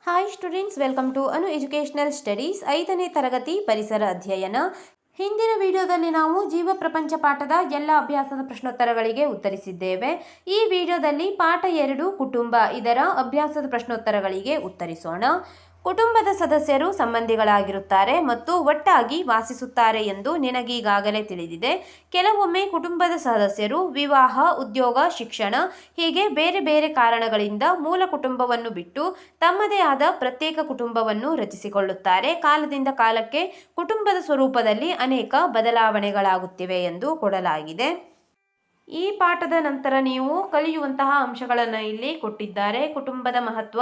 Hi students, welcome to Anu educational studies 5ನೇ ತರಗತಿ ಪರಿಸರ ಅಧ್ಯಯನ. ಹಿಂದಿನ ವಿಡಿಯೋದಲ್ಲಿ ನಾವು ಜೀವ ಪ್ರಪಂಚ ಪಾಠದ ಎಲ್ಲ ಅಭ್ಯಾಸದ ಪ್ರಶ್ನೋತ್ತರಗಳಿಗೆ ಉತ್ತರಿಸಿದ್ದೇವೆ. ಈ ವಿಡಿಯೋದಲ್ಲಿ ಪಾಠ 2 ಕುಟುಂಬ ಇದರ ಅಭ್ಯಾಸದ ಪ್ರಶ್ನೋತ್ತರಗಳಿಗೆ ಉತ್ತರಿಸೋಣ. ಕುಟುಂಬದ ಸದಸ್ಯರು ಸಂಬಂಧಿಗಳಾಗಿರುತ್ತಾರೆ ಮತ್ತು ಒಟ್ಟಾಗಿ ವಾಸಿಸುತ್ತಾರೆ ಎಂದು ನಿನಗೀಗಾಗಲೇ ತಿಳಿದಿದೆ. ಕೆಲವೊಮ್ಮೆ ಕುಟುಂಬದ ಸದಸ್ಯರು ವಿವಾಹ, ಉದ್ಯೋಗ, ಶಿಕ್ಷಣ ಹೀಗೆ ಬೇರೆ ಬೇರೆ ಕಾರಣಗಳಿಂದ ಮೂಲ ಕುಟುಂಬವನ್ನು ಬಿಟ್ಟು ತಮ್ಮದೇ ಆದ ಪ್ರತ್ಯೇಕ ಕುಟುಂಬವನ್ನು ರಚಿಸಿಕೊಳ್ಳುತ್ತಾರೆ. ಕಾಲದಿಂದ ಕಾಲಕ್ಕೆ ಕುಟುಂಬದ ಸ್ವರೂಪದಲ್ಲಿ ಅನೇಕ ಬದಲಾವಣೆಗಳಾಗುತ್ತಿವೆ ಎಂದು ಕೊಡಲಾಗಿದೆ. ಈ ಪಾಠದ ನಂತರ ನೀವು ಕಲಿಯುವಂತಹ ಅಂಶಗಳನ್ನು ಇಲ್ಲಿ ಕೊಟ್ಟಿದ್ದಾರೆ. ಕುಟುಂಬದ ಮಹತ್ವ,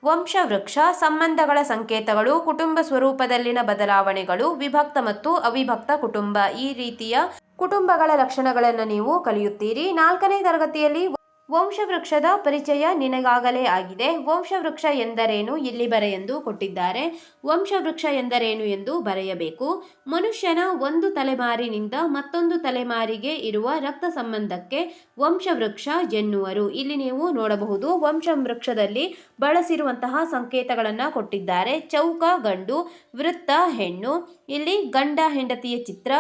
ವಂಶವೃಕ್ಷ, ಸಂಬಂಧಗಳ ಸಂಕೇತಗಳು, ಕುಟುಂಬ ಸ್ವರೂಪದಲ್ಲಿನ ಬದಲಾವಣೆಗಳು, ವಿಭಕ್ತ ಮತ್ತು ಅವಿಭಕ್ತ ಕುಟುಂಬ ಈ ರೀತಿಯ ಕುಟುಂಬಗಳ ಲಕ್ಷಣಗಳನ್ನು ನೀವು ಕಲಿಯುತ್ತೀರಿ. 4ನೇ ತರಗತಿಯಲ್ಲಿ ವಂಶವೃಕ್ಷದ ಪರಿಚಯ ನಿನಗಾಗಲೇ ಆಗಿದೆ. ವಂಶವೃಕ್ಷ ಎಂದರೇನು ಇಲ್ಲಿ ಬರೆಯೆಂದು ಕೊಟ್ಟಿದ್ದಾರೆ. ವಂಶವೃಕ್ಷ ಎಂದರೇನು ಎಂದು ಬರೆಯಬೇಕು. ಮನುಷ್ಯನ ಒಂದು ತಲೆಮಾರಿನಿಂದ ಮತ್ತೊಂದು ತಲೆಮಾರಿಗೆ ಇರುವ ರಕ್ತ ಸಂಬಂಧಕ್ಕೆ ವಂಶವೃಕ್ಷ ಎನ್ನುವರು. ಇಲ್ಲಿ ನೀವು ನೋಡಬಹುದು ವಂಶವೃಕ್ಷದಲ್ಲಿ ಬಳಸಿರುವಂತಹ ಸಂಕೇತಗಳನ್ನು ಕೊಟ್ಟಿದ್ದಾರೆ. ಚೌಕ ಗಂಡು, ವೃತ್ತ ಹೆಣ್ಣು, ಇಲ್ಲಿ ಗಂಡ ಹೆಂಡತಿಯ ಚಿತ್ರ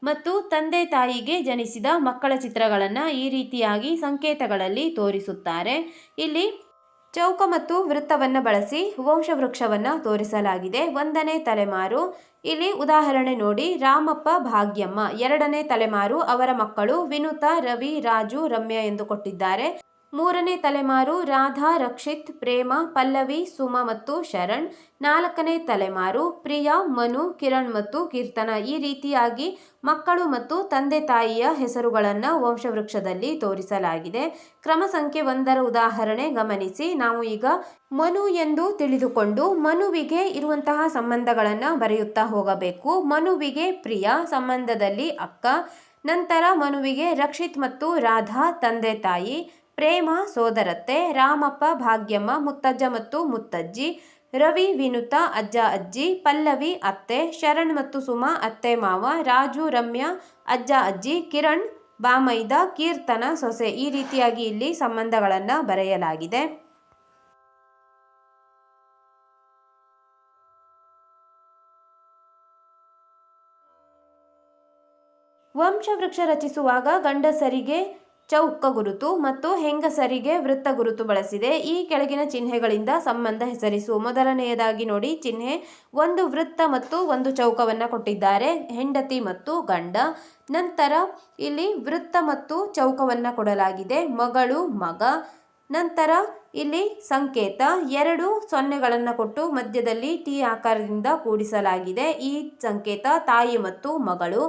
ಮತ್ತು ತಂದೆ ತಾಯಿಗೆ ಜನಿಸಿದ ಮಕ್ಕಳ ಚಿತ್ರಗಳನ್ನು ಈ ರೀತಿಯಾಗಿ ಸಂಕೇತಗಳಲ್ಲಿ ತೋರಿಸುತ್ತಾರೆ. ಇಲ್ಲಿ ಚೌಕ ಮತ್ತು ವೃತ್ತವನ್ನು ಬಳಸಿ ವಂಶವೃಕ್ಷವನ್ನು ತೋರಿಸಲಾಗಿದೆ. 1ನೇ ತಲೆಮಾರು, ಇಲ್ಲಿ ಉದಾಹರಣೆ ನೋಡಿ, ರಾಮಪ್ಪ, ಭಾಗ್ಯಮ್ಮ. 2ನೇ ತಲೆಮಾರು, ಅವರ ಮಕ್ಕಳು ವಿನುತಾ, ರವಿ, ರಾಜು, ರಮ್ಯಾ ಎಂದು ಕೊಟ್ಟಿದ್ದಾರೆ. 3ನೇ ತಲೆಮಾರು, ರಾಧಾ, ರಕ್ಷಿತ್, ಪ್ರೇಮ, ಪಲ್ಲವಿ, ಸುಮ ಮತ್ತು ಶರಣ್. 4ನೇ ತಲೆಮಾರು, ಪ್ರಿಯಾ, ಮನು, ಕಿರಣ್ ಮತ್ತು ಕೀರ್ತನ. ಈ ರೀತಿಯಾಗಿ ಮಕ್ಕಳು ಮತ್ತು ತಂದೆ ತಾಯಿಯ ಹೆಸರುಗಳನ್ನು ವಂಶವೃಕ್ಷದಲ್ಲಿ ತೋರಿಸಲಾಗಿದೆ. ಕ್ರಮ ಸಂಖ್ಯೆ 1ರ ಉದಾಹರಣೆ ಗಮನಿಸಿ. ನಾವು ಈಗ ಮನು ಎಂದು ತಿಳಿದುಕೊಂಡು ಮನುವಿಗೆ ಇರುವಂತಹ ಸಂಬಂಧಗಳನ್ನು ಬರೆಯುತ್ತಾ ಹೋಗಬೇಕು. ಮನುವಿಗೆ ಪ್ರಿಯಾ, ಸಂಬಂಧದಲ್ಲಿ ಅಕ್ಕ. ನಂತರ ಮನುವಿಗೆ ರಕ್ಷಿತ್ ಮತ್ತು ರಾಧಾ, ತಂದೆ ತಾಯಿ. ಪ್ರೇಮ, ಸೋದರತ್ತೆ. ರಾಮಪ್ಪ, ಭಾಗ್ಯಮ್ಮ, ಮುತ್ತಜ್ಜ ಮತ್ತು ಮುತ್ತಜ್ಜಿ. ರವಿ, ವಿನುತಾ, ಅಜ್ಜ ಅಜ್ಜಿ. ಪಲ್ಲವಿ, ಅತ್ತೆ. ಶರಣ್ ಮತ್ತು ಸುಮಾ, ಅತ್ತೆ ಮಾವ. ರಾಜು, ರಮ್ಯಾ, ಅಜ್ಜ ಅಜ್ಜಿ. ಕಿರಣ್, ಬಾಮೈದ. ಕೀರ್ತನ, ಸೊಸೆ. ಈ ರೀತಿಯಾಗಿ ಇಲ್ಲಿ ಸಂಬಂಧಗಳನ್ನು ಬರೆಯಲಾಗಿದೆ. ವಂಶವೃಕ್ಷ ರಚಿಸುವಾಗ ಗಂಡಸರಿಗೆ ಚೌಕ ಗುರುತು ಮತ್ತು ಹೆಂಗಸರಿಗೆ ವೃತ್ತ ಗುರುತು ಬಳಸಿದೆ. ಈ ಕೆಳಗಿನ ಚಿಹ್ನೆಗಳಿಂದ ಸಂಬಂಧ ಹೆಸರಿಸು. ಮೊದಲನೆಯದಾಗಿ ನೋಡಿ, ಚಿಹ್ನೆ 1 ವೃತ್ತ ಮತ್ತು 1 ಚೌಕವನ್ನು ಕೊಟ್ಟಿದ್ದಾರೆ, ಹೆಂಡತಿ ಮತ್ತು ಗಂಡ. ನಂತರ ಇಲ್ಲಿ ವೃತ್ತ ಮತ್ತು ಚೌಕವನ್ನು ಕೊಡಲಾಗಿದೆ, ಮಗಳು, ಮಗ. ನಂತರ ಇಲ್ಲಿ ಸಂಕೇತ 2 ಸೊನ್ನೆಗಳನ್ನು ಕೊಟ್ಟು ಮಧ್ಯದಲ್ಲಿ ಟಿ ಆಕಾರದಿಂದ ಕೂಡಿಸಲಾಗಿದೆ. ಈ ಸಂಕೇತ ತಾಯಿ ಮತ್ತು ಮಗಳು.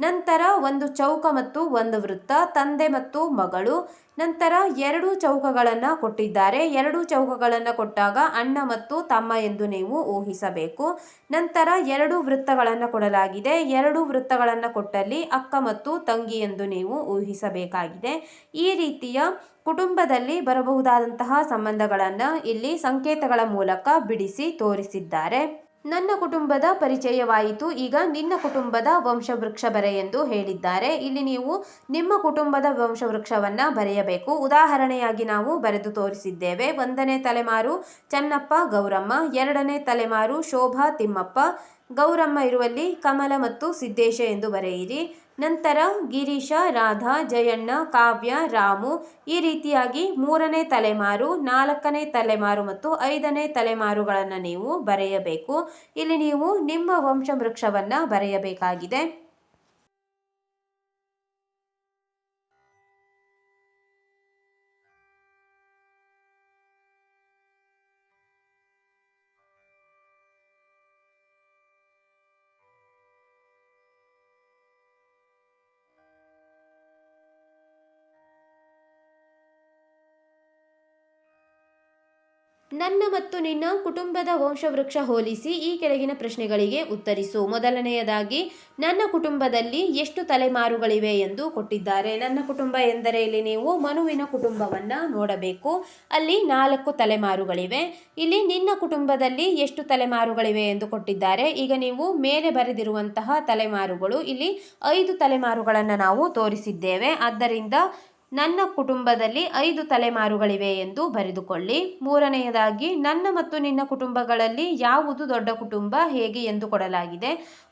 ನಂತರ 1 ಚೌಕ ಮತ್ತು 1 ವೃತ್ತ, ತಂದೆ ಮತ್ತು ಮಗಳು. ನಂತರ 2 ಚೌಕಗಳನ್ನು ಕೊಟ್ಟಿದ್ದಾರೆ. 2 ಚೌಕಗಳನ್ನು ಕೊಟ್ಟಾಗ ಅಣ್ಣ ಮತ್ತು ತಮ್ಮ ಎಂದು ನೀವು ಊಹಿಸಬೇಕು. ನಂತರ 2 ವೃತ್ತಗಳನ್ನು ಕೊಡಲಾಗಿದೆ. 2 ವೃತ್ತಗಳನ್ನು ಕೊಟ್ಟಲ್ಲಿ ಅಕ್ಕ ಮತ್ತು ತಂಗಿ ಎಂದು ನೀವು ಊಹಿಸಬೇಕಾಗಿದೆ. ಈ ರೀತಿಯ ಕುಟುಂಬದಲ್ಲಿ ಬರಬಹುದಾದಂತಹ ಸಂಬಂಧಗಳನ್ನು ಇಲ್ಲಿ ಸಂಕೇತಗಳ ಮೂಲಕ ಬಿಡಿಸಿ ತೋರಿಸಿದ್ದಾರೆ. ನನ್ನ ಕುಟುಂಬದ ಪರಿಚಯವಾಯಿತು. ಈಗ ನಿನ್ನ ಕುಟುಂಬದ ವಂಶವೃಕ್ಷ ಬರೆ ಎಂದು ಹೇಳಿದ್ದಾರೆ. ಇಲ್ಲಿ ನೀವು ನಿಮ್ಮ ಕುಟುಂಬದ ವಂಶವೃಕ್ಷವನ್ನು ಬರೆಯಬೇಕು. ಉದಾಹರಣೆಯಾಗಿ ನಾವು ಬರೆದು ತೋರಿಸಿದ್ದೇವೆ. 1ನೇ ತಲೆಮಾರು ಚನ್ನಪ್ಪ, ಗೌರಮ್ಮ. 2ನೇ ತಲೆಮಾರು ಶೋಭಾ, ತಿಮ್ಮಪ್ಪ. ಗೌರಮ್ಮ ಇರುವಲ್ಲಿ ಕಮಲ ಮತ್ತು ಸಿದ್ದೇಶ ಎಂದು ಬರೆಯಿರಿ. ನಂತರ ಗಿರೀಶ, ರಾಧಾ, ಜಯಣ್ಣ, ಕಾವ್ಯ, ರಾಮು. ಈ ರೀತಿಯಾಗಿ 3ನೇ ತಲೆಮಾರು, 4ನೇ ತಲೆಮಾರು ಮತ್ತು 5ನೇ ತಲೆಮಾರುಗಳನ್ನು ನೀವು ಬರೆಯಬೇಕು. ಇಲ್ಲಿ ನೀವು ನಿಮ್ಮ ವಂಶವೃಕ್ಷವನ್ನು ಬರೆಯಬೇಕಾಗಿದೆ. ನನ್ನ ಮತ್ತು ನಿನ್ನ ಕುಟುಂಬದ ವಂಶವೃಕ್ಷ ಹೋಲಿಸಿ ಈ ಕೆಳಗಿನ ಪ್ರಶ್ನೆಗಳಿಗೆ ಉತ್ತರಿಸು. ಮೊದಲನೆಯದಾಗಿ, ನನ್ನ ಕುಟುಂಬದಲ್ಲಿ ಎಷ್ಟು ತಲೆಮಾರುಗಳಿವೆ ಎಂದು ಕೊಟ್ಟಿದ್ದಾರೆ. ನನ್ನ ಕುಟುಂಬ ಎಂದರೆ ಇಲ್ಲಿ ನೀವು ಮನುವಿನ ಕುಟುಂಬವನ್ನು ನೋಡಬೇಕು. ಅಲ್ಲಿ 4 ತಲೆಮಾರುಗಳಿವೆ. ಇಲ್ಲಿ ನಿನ್ನ ಕುಟುಂಬದಲ್ಲಿ ಎಷ್ಟು ತಲೆಮಾರುಗಳಿವೆ ಎಂದು ಕೊಟ್ಟಿದ್ದಾರೆ. ಈಗ ನೀವು ಮೇಲೆ ಬರೆದಿರುವಂತಹ ತಲೆಮಾರುಗಳು, ಇಲ್ಲಿ 5 ತಲೆಮಾರುಗಳನ್ನು ನಾವು ತೋರಿಸಿದ್ದೇವೆ. ಆದ್ದರಿಂದ ನನ್ನ ಕುಟುಂಬದಲ್ಲಿ 5 ತಲೆಮಾರುಗಳಿವೆ ಎಂದು ಬರೆದುಕೊಳ್ಳಿ. ಮೂರನೆಯದಾಗಿ, ನನ್ನ ಮತ್ತು ನಿನ್ನ ಕುಟುಂಬಗಳಲ್ಲಿ ಯಾವುದು ದೊಡ್ಡ ಕುಟುಂಬ, ಹೇಗೆ ಎಂದು ಕೊಡಲಾಗಿದೆ.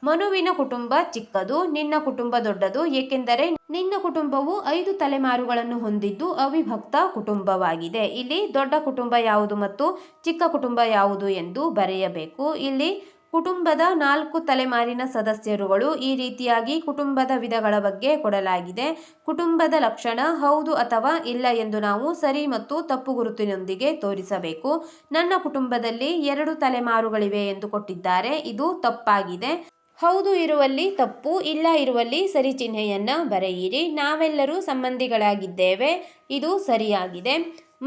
ಮನುವಿನ ಕುಟುಂಬ ಚಿಕ್ಕದು, ನಿನ್ನ ಕುಟುಂಬ ದೊಡ್ಡದು, ಏಕೆಂದರೆ ನಿನ್ನ ಕುಟುಂಬವು 5 ತಲೆಮಾರುಗಳನ್ನು ಹೊಂದಿದ್ದು ಅವಿಭಕ್ತ ಕುಟುಂಬವಾಗಿದೆ. ಇಲ್ಲಿ ದೊಡ್ಡ ಕುಟುಂಬ ಯಾವುದು ಮತ್ತು ಚಿಕ್ಕ ಕುಟುಂಬ ಯಾವುದು ಎಂದು ಬರೆಯಬೇಕು. ಇಲ್ಲಿ ಕುಟುಂಬದ 4 ತಲೆಮಾರಿನ ಸದಸ್ಯರುಗಳು. ಈ ರೀತಿಯಾಗಿ ಕುಟುಂಬದ ವಿಧಗಳ ಬಗ್ಗೆ ಕೊಡಲಾಗಿದೆ. ಕುಟುಂಬದ ಲಕ್ಷಣ ಹೌದು ಅಥವಾ ಇಲ್ಲ ಎಂದು ನಾವು ಸರಿ ಮತ್ತು ತಪ್ಪು ಗುರುತಿನೊಂದಿಗೆ ತೋರಿಸಬೇಕು. ನನ್ನ ಕುಟುಂಬದಲ್ಲಿ 2 ತಲೆಮಾರುಗಳಿವೆ ಎಂದು ಕೊಟ್ಟಿದ್ದಾರೆ. ಇದು ತಪ್ಪಾಗಿದೆ. ಹೌದು ಇರುವಲ್ಲಿ ತಪ್ಪು, ಇಲ್ಲ ಇರುವಲ್ಲಿ ಸರಿ ಚಿಹ್ನೆಯನ್ನ ಬರೆಯಿರಿ. ನಾವೆಲ್ಲರೂ ಸಂಬಂಧಿಗಳಾಗಿದ್ದೇವೆ. ಇದು ಸರಿಯಾಗಿದೆ.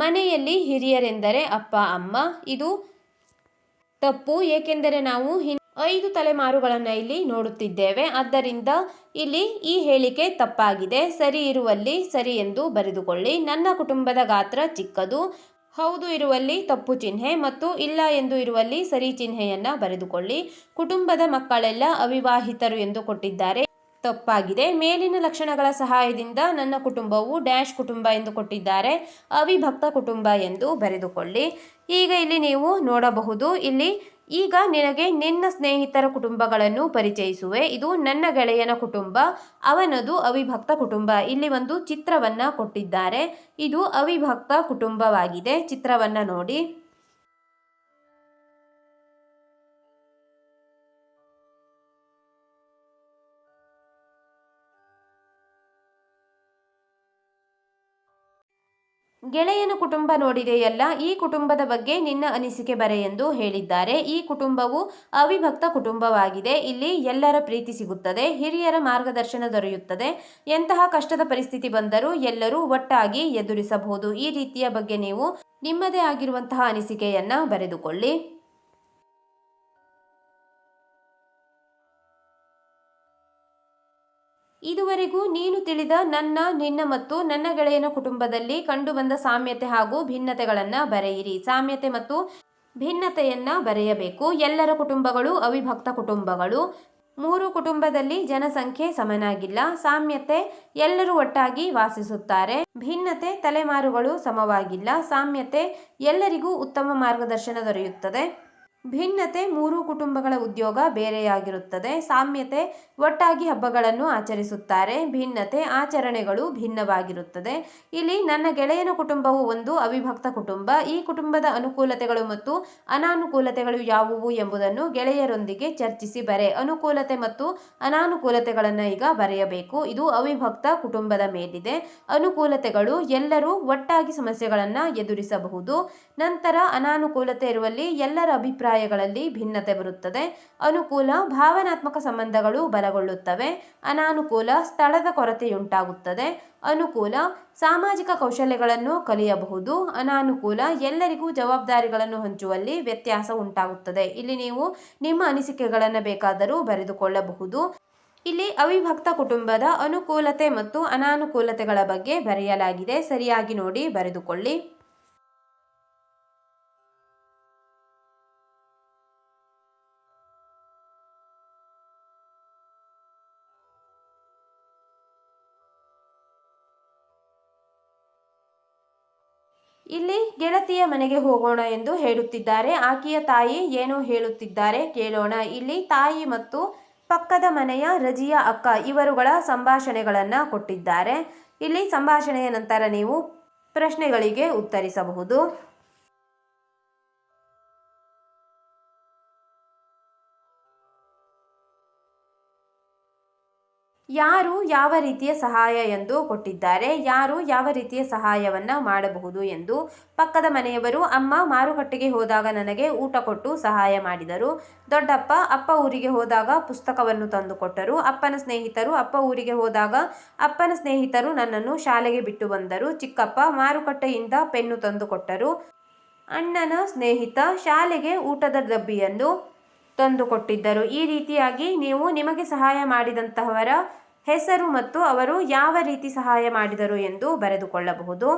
ಮನೆಯಲ್ಲಿ ಹಿರಿಯರೆಂದರೆ ಅಪ್ಪ ಅಮ್ಮ. ಇದು ತಪ್ಪು, ಏಕೆಂದರೆ ನಾವು 5 ತಲೆಮಾರುಗಳನ್ನು ಇಲ್ಲಿ ನೋಡುತ್ತಿದ್ದೇವೆ. ಆದ್ದರಿಂದ ಇಲ್ಲಿ ಈ ಹೇಳಿಕೆ ತಪ್ಪಾಗಿದೆ. ಸರಿ ಇರುವಲ್ಲಿ ಸರಿ ಎಂದು ಬರೆದುಕೊಳ್ಳಿ. ನನ್ನ ಕುಟುಂಬದ ಗಾತ್ರ ಚಿಕ್ಕದು. ಹೌದು ಇರುವಲ್ಲಿ ತಪ್ಪು ಚಿಹ್ನೆ ಮತ್ತು ಇಲ್ಲ ಎಂದು ಇರುವಲ್ಲಿ ಸರಿ ಚಿಹ್ನೆಯನ್ನ ಬರೆದುಕೊಳ್ಳಿ. ಕುಟುಂಬದ ಮಕ್ಕಳೆಲ್ಲ ಅವಿವಾಹಿತರು ಎಂದು ಕೊಟ್ಟಿದ್ದಾರೆ. ತಪ್ಪಾಗಿದೆ. ಮೇಲಿನ ಲಕ್ಷಣಗಳ ಸಹಾಯದಿಂದ ನನ್ನ ಕುಟುಂಬವು ಡ್ಯಾಶ್ ಕುಟುಂಬ ಎಂದು ಕೊಟ್ಟಿದ್ದಾರೆ. ಅವಿಭಕ್ತ ಕುಟುಂಬ ಎಂದು ಬರೆದುಕೊಳ್ಳಿ. ಈಗ ಇಲ್ಲಿ ನೀವು ನೋಡಬಹುದು, ಇಲ್ಲಿ ಈಗ ನಿನಗೆ ನಿನ್ನ ಸ್ನೇಹಿತರ ಕುಟುಂಬಗಳನ್ನು ಪರಿಚಯಿಸುವೆ. ಇದು ನನ್ನ ಗೆಳೆಯನ ಕುಟುಂಬ, ಅವನದು ಅವಿಭಕ್ತ ಕುಟುಂಬ. ಇಲ್ಲಿ ಒಂದು ಚಿತ್ರವನ್ನ ಕೊಟ್ಟಿದ್ದಾರೆ. ಇದು ಅವಿಭಕ್ತ ಕುಟುಂಬವಾಗಿದೆ. ಚಿತ್ರವನ್ನ ನೋಡಿ. ಗೆಳೆಯನ ಕುಟುಂಬ ನೋಡಿದೆಯಲ್ಲ, ಈ ಕುಟುಂಬದ ಬಗ್ಗೆ ನಿನ್ನ ಅನಿಸಿಕೆ ಬರೆ ಎಂದು ಹೇಳಿದ್ದಾರೆ. ಈ ಕುಟುಂಬವು ಅವಿಭಕ್ತ ಕುಟುಂಬವಾಗಿದೆ. ಇಲ್ಲಿ ಎಲ್ಲರ ಪ್ರೀತಿ ಸಿಗುತ್ತದೆ, ಹಿರಿಯರ ಮಾರ್ಗದರ್ಶನ ದೊರೆಯುತ್ತದೆ, ಎಂತಹ ಕಷ್ಟದ ಪರಿಸ್ಥಿತಿ ಬಂದರೂ ಎಲ್ಲರೂ ಒಟ್ಟಾಗಿ ಎದುರಿಸಬಹುದು. ಈ ರೀತಿಯ ಬಗ್ಗೆ ನೀವು ನಿಮ್ಮದೇ ಆಗಿರುವಂತಹ ಅನಿಸಿಕೆಯನ್ನ ಬರೆದುಕೊಳ್ಳಿ. ಇದುವರೆಗೂ ನೀನು ತಿಳಿದ ನನ್ನ, ನಿನ್ನ ಮತ್ತು ನನ್ನ ಗೆಳೆಯನ ಕುಟುಂಬದಲ್ಲಿ ಕಂಡುಬಂದ ಸಾಮ್ಯತೆ ಹಾಗೂ ಭಿನ್ನತೆಗಳನ್ನು ಬರೆಯಿರಿ. ಸಾಮ್ಯತೆ ಮತ್ತು ಭಿನ್ನತೆಯನ್ನ ಬರೆಯಬೇಕು. ಎಲ್ಲರ ಕುಟುಂಬಗಳು ಅವಿಭಕ್ತ ಕುಟುಂಬಗಳು. 3 ಕುಟುಂಬದಲ್ಲಿ ಜನಸಂಖ್ಯೆ ಸಮನಾಗಿಲ್ಲ. ಸಾಮ್ಯತೆ ಎಲ್ಲರೂ ಒಟ್ಟಾಗಿ ವಾಸಿಸುತ್ತಾರೆ. ಭಿನ್ನತೆ ತಲೆಮಾರುಗಳು ಸಮವಾಗಿಲ್ಲ. ಸಾಮ್ಯತೆ ಎಲ್ಲರಿಗೂ ಉತ್ತಮ ಮಾರ್ಗದರ್ಶನ ದೊರೆಯುತ್ತದೆ. ಭಿನ್ನತೆ 3 ಕುಟುಂಬಗಳ ಉದ್ಯೋಗ ಬೇರೆಯಾಗಿರುತ್ತದೆ. ಸಾಮ್ಯತೆ ಒಟ್ಟಾಗಿ ಹಬ್ಬಗಳನ್ನು ಆಚರಿಸುತ್ತಾರೆ. ಭಿನ್ನತೆ ಆಚರಣೆಗಳು ಭಿನ್ನವಾಗಿರುತ್ತದೆ. ಇಲ್ಲಿ ನನ್ನ ಗೆಳೆಯನ ಕುಟುಂಬವು ಒಂದು ಅವಿಭಕ್ತ ಕುಟುಂಬ. ಈ ಕುಟುಂಬದ ಅನುಕೂಲತೆಗಳು ಮತ್ತು ಅನಾನುಕೂಲತೆಗಳು ಯಾವುವು ಎಂಬುದನ್ನು ಗೆಳೆಯರೊಂದಿಗೆ ಚರ್ಚಿಸಿ ಬರೆ. ಅನುಕೂಲತೆ ಮತ್ತು ಅನಾನುಕೂಲತೆಗಳನ್ನು ಈಗ ಬರೆಯಬೇಕು. ಇದು ಅವಿಭಕ್ತ ಕುಟುಂಬದ ಮೇಲಿದೆ. ಅನುಕೂಲತೆಗಳು ಎಲ್ಲರೂ ಒಟ್ಟಾಗಿ ಸಮಸ್ಯೆಗಳನ್ನು ಎದುರಿಸಬಹುದು. ನಂತರ ಅನಾನುಕೂಲತೆ ಇರುವಲ್ಲಿ ಎಲ್ಲರ ಅಭಿಪ್ರಾಯಗಳಲ್ಲಿ ಭಿನ್ನತೆ ಬರುತ್ತದೆ. ಅನುಕೂಲ ಭಾವನಾತ್ಮಕ ಸಂಬಂಧಗಳು ಬಲಗೊಳ್ಳುತ್ತವೆ. ಅನಾನುಕೂಲ ಸ್ಥಳದ ಕೊರತೆಯುಂಟಾಗುತ್ತದೆ. ಅನುಕೂಲ ಸಾಮಾಜಿಕ ಕೌಶಲ್ಯಗಳನ್ನು ಕಲಿಯಬಹುದು. ಅನಾನುಕೂಲ ಎಲ್ಲರಿಗೂ ಜವಾಬ್ದಾರಿಗಳನ್ನು ಹಂಚುವಲ್ಲಿ ವ್ಯತ್ಯಾಸ ಉಂಟಾಗುತ್ತದೆ. ಇಲ್ಲಿ ನೀವು ನಿಮ್ಮ ಅನಿಸಿಕೆಗಳನ್ನು ಬೇಕಾದರೂ ಬರೆದುಕೊಳ್ಳಬಹುದು. ಇಲ್ಲಿ ಅವಿಭಕ್ತ ಕುಟುಂಬದ ಅನುಕೂಲತೆ ಮತ್ತು ಅನಾನುಕೂಲತೆಗಳ ಬಗ್ಗೆ ಬರೆಯಲಾಗಿದೆ. ಸರಿಯಾಗಿ ನೋಡಿ ಬರೆದುಕೊಳ್ಳಿ. ಇಲ್ಲಿ ಗೆಳತಿಯ ಮನೆಗೆ ಹೋಗೋಣ ಎಂದು ಹೇಳುತ್ತಿದ್ದಾರೆ. ಆಕೆಯ ತಾಯಿ ಏನೋ ಹೇಳುತ್ತಿದ್ದಾರೆ, ಕೇಳೋಣ. ಇಲ್ಲಿ ತಾಯಿ ಮತ್ತು ಪಕ್ಕದ ಮನೆಯ ರಜಿಯಾ ಅಕ್ಕ ಇವರುಗಳ ಸಂಭಾಷಣೆಗಳನ್ನು ಕೊಟ್ಟಿದ್ದಾರೆ. ಇಲ್ಲಿ ಸಂಭಾಷಣೆಯ ನಂತರ ನೀವು ಪ್ರಶ್ನೆಗಳಿಗೆ ಉತ್ತರಿಸಬಹುದು. ಯಾರು ಯಾವ ರೀತಿಯ ಸಹಾಯ ಎಂದು ಕೊಟ್ಟಿದ್ದಾರೆ. ಯಾರು ಯಾವ ರೀತಿಯ ಸಹಾಯವನ್ನ ಮಾಡಬಹುದು ಎಂದು. ಪಕ್ಕದ ಮನೆಯವರು, ಅಮ್ಮ ಮಾರುಕಟ್ಟೆಗೆ ಹೋದಾಗ ನನಗೆ ಊಟ ಕೊಟ್ಟು ಸಹಾಯ ಮಾಡಿದರು. ದೊಡ್ಡಪ್ಪ, ಅಪ್ಪ ಊರಿಗೆ ಹೋದಾಗ ಪುಸ್ತಕವನ್ನು ತಂದುಕೊಟ್ಟರು. ಅಪ್ಪನ ಸ್ನೇಹಿತರು, ಅಪ್ಪ ಊರಿಗೆ ಹೋದಾಗ ಅಪ್ಪನ ಸ್ನೇಹಿತರು ನನ್ನನ್ನು ಶಾಲೆಗೆ ಬಿಟ್ಟು ಬಂದರು. ಚಿಕ್ಕಪ್ಪ ಮಾರುಕಟ್ಟೆಯಿಂದ ಪೆನ್ನು ತಂದುಕೊಟ್ಟರು. ಅಣ್ಣನ ಸ್ನೇಹಿತ ಶಾಲೆಗೆ ಊಟದ ಡಬ್ಬಿಯನ್ನು ತಂದುಕೊಟ್ಟಿದ್ದರು. ಈ ರೀತಿಯಾಗಿ ನೀವು ನಿಮಗೆ ಸಹಾಯ ಮಾಡಿದಂತಹವರ ಹೆಸರು ಮತ್ತು ಅವರು ಯಾವ ರೀತಿ ಸಹಾಯ ಮಾಡಿದರು ಎಂದು ಬರೆದುಕೊಳ್ಳಬಹುದು.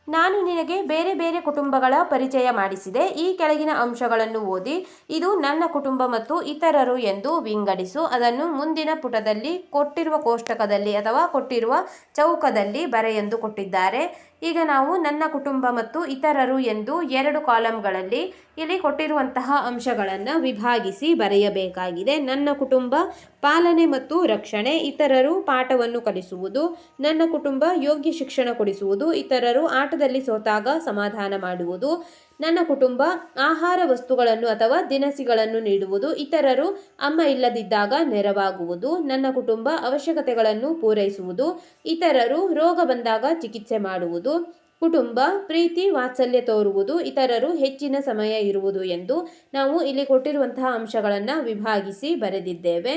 ನಾನು ನಿನಗೆ ಬೇರೆ ಬೇರೆ ಕುಟುಂಬಗಳ ಪರಿಚಯ ಮಾಡಿಸಿದೆ. ಈ ಕೆಳಗಿನ ಅಂಶಗಳನ್ನು ಓದಿ ಇದು ನನ್ನ ಕುಟುಂಬ ಮತ್ತು ಇತರರು ಎಂದು ವಿಂಗಡಿಸು. ಅದನ್ನು ಮುಂದಿನ ಪುಟದಲ್ಲಿ ಕೊಟ್ಟಿರುವ ಕೋಷ್ಟಕದಲ್ಲಿ ಅಥವಾ ಕೊಟ್ಟಿರುವ ಚೌಕದಲ್ಲಿ ಬರೆ ಎಂದು ಕೊಟ್ಟಿದ್ದಾರೆ. ಈಗ ನಾವು ನನ್ನ ಕುಟುಂಬ ಮತ್ತು ಇತರರು ಎಂದು 2 ಕಾಲಂಗಳಲ್ಲಿ ಇಲ್ಲಿ ಕೊಟ್ಟಿರುವಂತಹ ಅಂಶಗಳನ್ನು ವಿಭಾಗಿಸಿ ಬರೆಯಬೇಕಾಗಿದೆ. ನನ್ನ ಕುಟುಂಬ ಪಾಲನೆ ಮತ್ತು ರಕ್ಷಣೆ, ಇತರರು ಪಾಠವನ್ನು ಕಲಿಸುವುದು. ನನ್ನ ಕುಟುಂಬ ಯೋಗ್ಯ ಶಿಕ್ಷಣ ಕೊಡಿಸುವುದು, ಇತರರು ಆಟದಲ್ಲಿ ಸೋತಾಗ ಸಮಾಧಾನ ಮಾಡುವುದು. ನನ್ನ ಕುಟುಂಬ ಆಹಾರ ವಸ್ತುಗಳನ್ನು ಅಥವಾ ದಿನಸಿಗಳನ್ನು ನೀಡುವುದು, ಇತರರು ಅಮ್ಮ ಇಲ್ಲದಿದ್ದಾಗ ನೆರವಾಗುವುದು. ನನ್ನ ಕುಟುಂಬ ಅವಶ್ಯಕತೆಗಳನ್ನು ಪೂರೈಸುವುದು, ಇತರರು ರೋಗ ಬಂದಾಗ ಚಿಕಿತ್ಸೆ ಮಾಡುವುದು. ಕುಟುಂಬ ಪ್ರೀತಿ ವಾತ್ಸಲ್ಯ ತೋರುವುದು, ಇತರರು ಹೆಚ್ಚಿನ ಸಮಯ ಇರುವುದು ಎಂದು ನಾವು ಇಲ್ಲಿ ಕೊಟ್ಟಿರುವಂತಹ ಅಂಶಗಳನ್ನು ವಿಭಾಗಿಸಿ ಬರೆದಿದ್ದೇವೆ.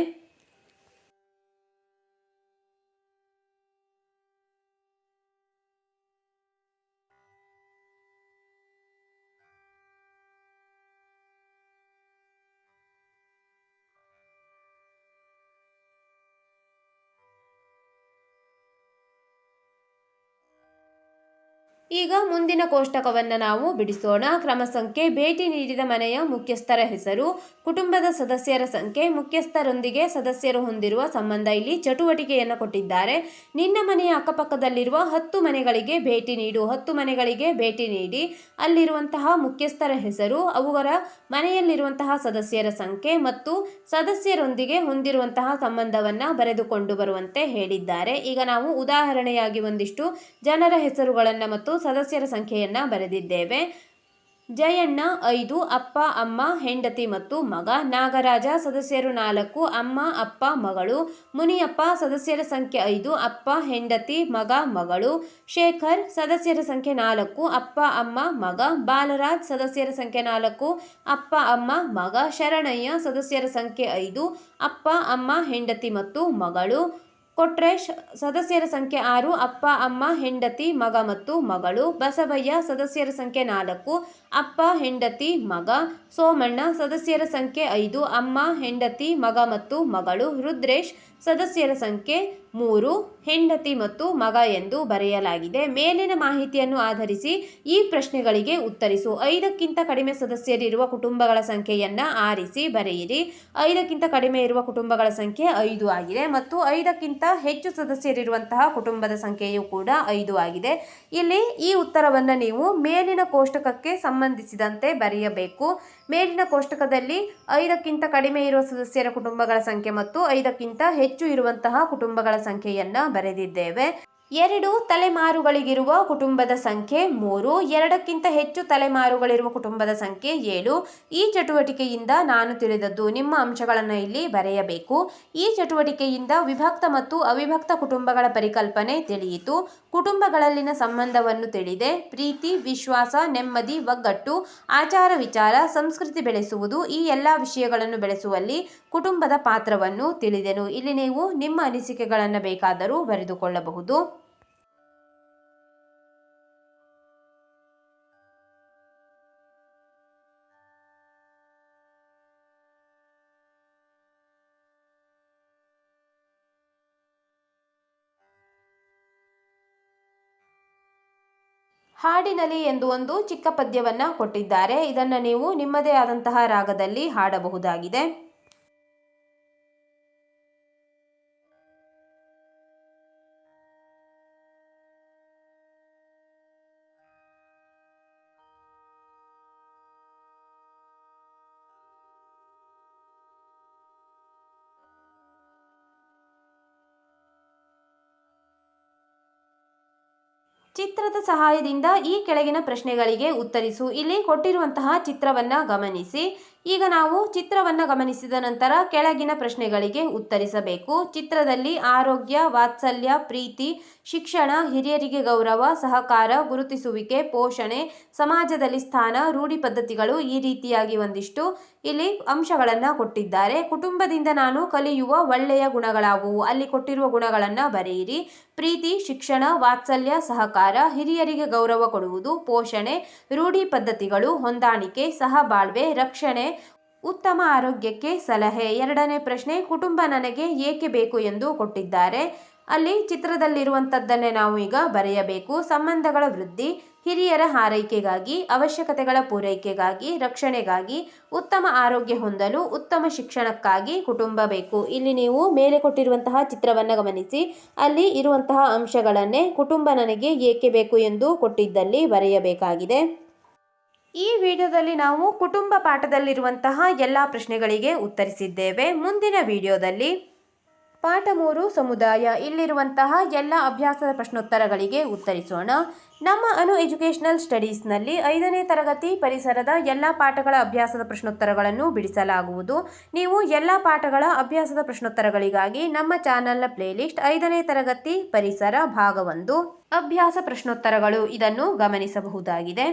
ಈಗ ಮುಂದಿನ ಕೋಷ್ಟಕವನ್ನು ನಾವು ಬಿಡಿಸೋಣ. ಕ್ರಮ ಸಂಖ್ಯೆ, ಭೇಟಿ ನೀಡಿದ ಮನೆಯ ಮುಖ್ಯಸ್ಥರ ಹೆಸರು, ಕುಟುಂಬದ ಸದಸ್ಯರ ಸಂಖ್ಯೆ, ಮುಖ್ಯಸ್ಥರೊಂದಿಗೆ ಸದಸ್ಯರು ಹೊಂದಿರುವ ಸಂಬಂಧ. ಇಲ್ಲಿ ಚಟುವಟಿಕೆಯನ್ನು ಕೊಟ್ಟಿದ್ದಾರೆ. ನಿನ್ನ ಮನೆಯ ಅಕ್ಕಪಕ್ಕದಲ್ಲಿರುವ 10 ಮನೆಗಳಿಗೆ ಭೇಟಿ ನೀಡು. 10 ಮನೆಗಳಿಗೆ ಭೇಟಿ ನೀಡಿ ಅಲ್ಲಿರುವಂತಹ ಮುಖ್ಯಸ್ಥರ ಹೆಸರು, ಅವುಗಳ ಮನೆಯಲ್ಲಿರುವಂತಹ ಸದಸ್ಯರ ಸಂಖ್ಯೆ ಮತ್ತು ಸದಸ್ಯರೊಂದಿಗೆ ಹೊಂದಿರುವಂತಹ ಸಂಬಂಧವನ್ನು ಬರೆದುಕೊಂಡು ಬರುವಂತೆ ಹೇಳಿದ್ದಾರೆ. ಈಗ ನಾವು ಉದಾಹರಣೆಯಾಗಿ ಒಂದಿಷ್ಟು ಜನರ ಹೆಸರುಗಳನ್ನು ಮತ್ತು ಸದಸ್ಯರ ಸಂಖ್ಯೆಯನ್ನು ಬರೆದಿದ್ದೇವೆ. ಜಯಣ್ಣ 5, ಅಪ್ಪ ಅಮ್ಮ ಹೆಂಡತಿ ಮತ್ತು ಮಗ. ನಾಗರಾಜ ಸದಸ್ಯರು 4, ಅಮ್ಮ ಅಪ್ಪ ಮಗಳು. ಮುನಿಯಪ್ಪ ಸದಸ್ಯರ ಸಂಖ್ಯೆ 5, ಅಪ್ಪ ಹೆಂಡತಿ ಮಗ ಮಗಳು. ಶೇಖರ್ ಸದಸ್ಯರ ಸಂಖ್ಯೆ 4, ಅಪ್ಪ ಅಮ್ಮ ಮಗ. ಬಾಲರಾಜ್ ಸದಸ್ಯರ ಸಂಖ್ಯೆ 4, ಅಪ್ಪ ಅಮ್ಮ ಮಗ. ಶರಣಯ್ಯ ಸದಸ್ಯರ ಸಂಖ್ಯೆ 5, ಅಪ್ಪ ಅಮ್ಮ ಹೆಂಡತಿ ಮತ್ತು ಮಗಳು. ಕೊಟ್ರೇಶ್ ಸದಸ್ಯರ ಸಂಖ್ಯೆ 6, ಅಪ್ಪ ಅಮ್ಮ ಹೆಂಡತಿ ಮಗ ಮತ್ತು ಮಗಳು. ಬಸವಯ್ಯ ಸದಸ್ಯರ ಸಂಖ್ಯೆ 4, ಅಪ್ಪ ಹೆಂಡತಿ ಮಗ. ಸೋಮಣ್ಣ ಸದಸ್ಯರ ಸಂಖ್ಯೆ 5, ಅಮ್ಮ ಹೆಂಡತಿ ಮಗ ಮತ್ತು ಮಗಳು. ರುದ್ರೇಶ್ ಸದಸ್ಯರ ಸಂಖ್ಯೆ 3, ಹೆಂಡತಿ ಮತ್ತು ಮಗ ಎಂದು ಬರೆಯಲಾಗಿದೆ. ಮೇಲಿನ ಮಾಹಿತಿಯನ್ನು ಆಧರಿಸಿ ಈ ಪ್ರಶ್ನೆಗಳಿಗೆ ಉತ್ತರಿಸು. 5ಕ್ಕಿಂತ ಕಡಿಮೆ ಸದಸ್ಯರಿರುವ ಕುಟುಂಬಗಳ ಸಂಖ್ಯೆಯನ್ನು ಆರಿಸಿ ಬರೆಯಿರಿ. 5ಕ್ಕಿಂತ ಕಡಿಮೆ ಇರುವ ಕುಟುಂಬಗಳ ಸಂಖ್ಯೆ 5 ಆಗಿದೆ ಮತ್ತು 5ಕ್ಕಿಂತ ಹೆಚ್ಚು ಸದಸ್ಯರಿರುವಂತಹ ಕುಟುಂಬದ ಸಂಖ್ಯೆಯು ಕೂಡ 5 ಆಗಿದೆ. ಇಲ್ಲಿ ಈ ಉತ್ತರವನ್ನು ನೀವು ಮೇಲಿನ ಕೋಷ್ಟಕಕ್ಕೆ ಸಂಬಂಧಿಸಿದಂತೆ ಬರೆಯಬೇಕು. ಮೇಲಿನ ಕೋಷ್ಟಕದಲ್ಲಿ 5ಕ್ಕಿಂತ ಕಡಿಮೆ ಇರುವ ಸದಸ್ಯರ ಕುಟುಂಬಗಳ ಸಂಖ್ಯೆ ಮತ್ತು 5ಕ್ಕಿಂತ ಹೆಚ್ಚು ಇರುವಂತಹ ಕುಟುಂಬಗಳ ಸಂಖ್ಯೆಯನ್ನು ಬರೆದಿದ್ದೇವೆ. 2 ತಲೆಮಾರುಗಳಿಗಿರುವ ಕುಟುಂಬದ ಸಂಖ್ಯೆ 3, 2ಕ್ಕಿಂತ ಹೆಚ್ಚು ತಲೆಮಾರುಗಳಿರುವ ಕುಟುಂಬದ ಸಂಖ್ಯೆ 7. ಈ ಚಟುವಟಿಕೆಯಿಂದ ನಾನು ತಿಳಿದದ್ದು. ನಿಮ್ಮ ಅಂಶಗಳನ್ನು ಇಲ್ಲಿ ಬರೆಯಬೇಕು. ಈ ಚಟುವಟಿಕೆಯಿಂದ ವಿಭಕ್ತ ಮತ್ತು ಅವಿಭಕ್ತ ಕುಟುಂಬಗಳ ಪರಿಕಲ್ಪನೆ ತಿಳಿಯಿತು. ಕುಟುಂಬಗಳಲ್ಲಿನ ಸಂಬಂಧವನ್ನು ತಿಳಿದೆ. ಪ್ರೀತಿ, ವಿಶ್ವಾಸ, ನೆಮ್ಮದಿ, ಒಗ್ಗಟ್ಟು, ಆಚಾರ ವಿಚಾರ, ಸಂಸ್ಕೃತಿ ಬೆಳೆಸುವುದು, ಈ ಎಲ್ಲ ವಿಷಯಗಳನ್ನು ಬೆಳೆಸುವಲ್ಲಿ ಕುಟುಂಬದ ಪಾತ್ರವನ್ನು ತಿಳಿದೆನು. ಇಲ್ಲಿ ನೀವು ನಿಮ್ಮ ಅನಿಸಿಕೆಗಳನ್ನು ಬೇಕಾದರೂ ಬರೆದುಕೊಳ್ಳಬಹುದು. ಹಾಡಿನಲಿ ಎಂದು ಒಂದು ಚಿಕ್ಕ ಪದ್ಯವನ್ನು ಕೊಟ್ಟಿದ್ದಾರೆ. ಇದನ್ನು ನೀವು ನಿಮ್ಮದೇ ಆದಂತಹ ರಾಗದಲ್ಲಿ ಹಾಡಬಹುದಾಗಿದೆ. ಚಿತ್ರದ ಸಹಾಯದಿಂದ ಈ ಕೆಳಗಿನ ಪ್ರಶ್ನೆಗಳಿಗೆ ಉತ್ತರಿಸು. ಇಲ್ಲಿ ಕೊಟ್ಟಿರುವಂತಹ ಚಿತ್ರವನ್ನು ಗಮನಿಸಿ. ಈಗ ನಾವು ಚಿತ್ರವನ್ನು ಗಮನಿಸಿದ ನಂತರ ಕೆಳಗಿನ ಪ್ರಶ್ನೆಗಳಿಗೆ ಉತ್ತರಿಸಬೇಕು. ಚಿತ್ರದಲ್ಲಿ ಆರೋಗ್ಯ, ವಾತ್ಸಲ್ಯ, ಪ್ರೀತಿ, ಶಿಕ್ಷಣ, ಹಿರಿಯರಿಗೆ ಗೌರವ, ಸಹಕಾರ, ಗುರುತಿಸುವಿಕೆ, ಪೋಷಣೆ, ಸಮಾಜದಲ್ಲಿ ಸ್ಥಾನ, ರೂಢಿ ಪದ್ಧತಿಗಳು, ಈ ರೀತಿಯಾಗಿ ಒಂದಿಷ್ಟು ಇಲ್ಲಿ ಅಂಶಗಳನ್ನು ಕೊಟ್ಟಿದ್ದಾರೆ. ಕುಟುಂಬದಿಂದ ನಾನು ಕಲಿಯುವ ಒಳ್ಳೆಯ ಗುಣಗಳಾವುವು? ಅಲ್ಲಿ ಕೊಟ್ಟಿರುವ ಗುಣಗಳನ್ನು ಬರೆಯಿರಿ. ಪ್ರೀತಿ, ಶಿಕ್ಷಣ, ವಾತ್ಸಲ್ಯ, ಸಹಕಾರ, ಹಿರಿಯರಿಗೆ ಗೌರವ ಕೊಡುವುದು, ಪೋಷಣೆ, ರೂಢಿ ಪದ್ಧತಿಗಳು, ಹೊಂದಾಣಿಕೆ, ಸಹಬಾಳ್ವೆ, ರಕ್ಷಣೆ, ಉತ್ತಮ ಆರೋಗ್ಯಕ್ಕೆ ಸಲಹೆ. 2ನೇ ಪ್ರಶ್ನೆ, ಕುಟುಂಬ ನನಗೆ ಏಕೆ ಬೇಕು ಎಂದು ಕೊಟ್ಟಿದ್ದಾರೆ. ಅಲ್ಲಿ ಚಿತ್ರದಲ್ಲಿರುವಂಥದ್ದನ್ನೇ ನಾವು ಈಗ ಬರೆಯಬೇಕು. ಸಂಬಂಧಗಳ ವೃದ್ಧಿ, ಹಿರಿಯರ ಆರೈಕೆಗಾಗಿ, ಅವಶ್ಯಕತೆಗಳ ಪೂರೈಕೆಗಾಗಿ, ರಕ್ಷಣೆಗಾಗಿ, ಉತ್ತಮ ಆರೋಗ್ಯ ಹೊಂದಲು, ಉತ್ತಮ ಶಿಕ್ಷಣಕ್ಕಾಗಿ ಕುಟುಂಬ ಬೇಕು. ಇಲ್ಲಿ ನೀವು ಮೇಲೆ ಕೊಟ್ಟಿರುವಂತಹ ಚಿತ್ರವನ್ನು ಗಮನಿಸಿ. ಅಲ್ಲಿ ಇರುವಂತಹ ಅಂಶಗಳನ್ನೇ ಕುಟುಂಬ ನನಗೆ ಏಕೆ ಬೇಕು ಎಂದು ಕೊಟ್ಟಿದ್ದಲ್ಲಿ ಬರೆಯಬೇಕಾಗಿದೆ. ಈ ವಿಡಿಯೋದಲ್ಲಿ ನಾವು ಕುಟುಂಬ ಪಾಠದಲ್ಲಿರುವಂತಹ ಎಲ್ಲ ಪ್ರಶ್ನೆಗಳಿಗೆ ಉತ್ತರಿಸಿದ್ದೇವೆ. ಮುಂದಿನ ವಿಡಿಯೋದಲ್ಲಿ ಪಾಠ 3 ಸಮುದಾಯ ಇಲ್ಲಿರುವಂತಹ ಎಲ್ಲ ಅಭ್ಯಾಸದ ಪ್ರಶ್ನೋತ್ತರಗಳಿಗೆ ಉತ್ತರಿಸೋಣ. ನಮ್ಮ ಅನು ಎಜುಕೇಷನಲ್ ಸ್ಟಡೀಸ್ನಲ್ಲಿ 5ನೇ ತರಗತಿ ಪರಿಸರದ ಎಲ್ಲ ಪಾಠಗಳ ಅಭ್ಯಾಸದ ಪ್ರಶ್ನೋತ್ತರಗಳನ್ನು ಬಿಡಿಸಲಾಗುವುದು. ನೀವು ಎಲ್ಲ ಪಾಠಗಳ ಅಭ್ಯಾಸದ ಪ್ರಶ್ನೋತ್ತರಗಳಿಗಾಗಿ ನಮ್ಮ ಚಾನಲ್ನ ಪ್ಲೇಲಿಸ್ಟ್ 5ನೇ ತರಗತಿ ಪರಿಸರ ಭಾಗ 1 ಅಭ್ಯಾಸ ಪ್ರಶ್ನೋತ್ತರಗಳು ಇದನ್ನು ಗಮನಿಸಬಹುದಾಗಿದೆ.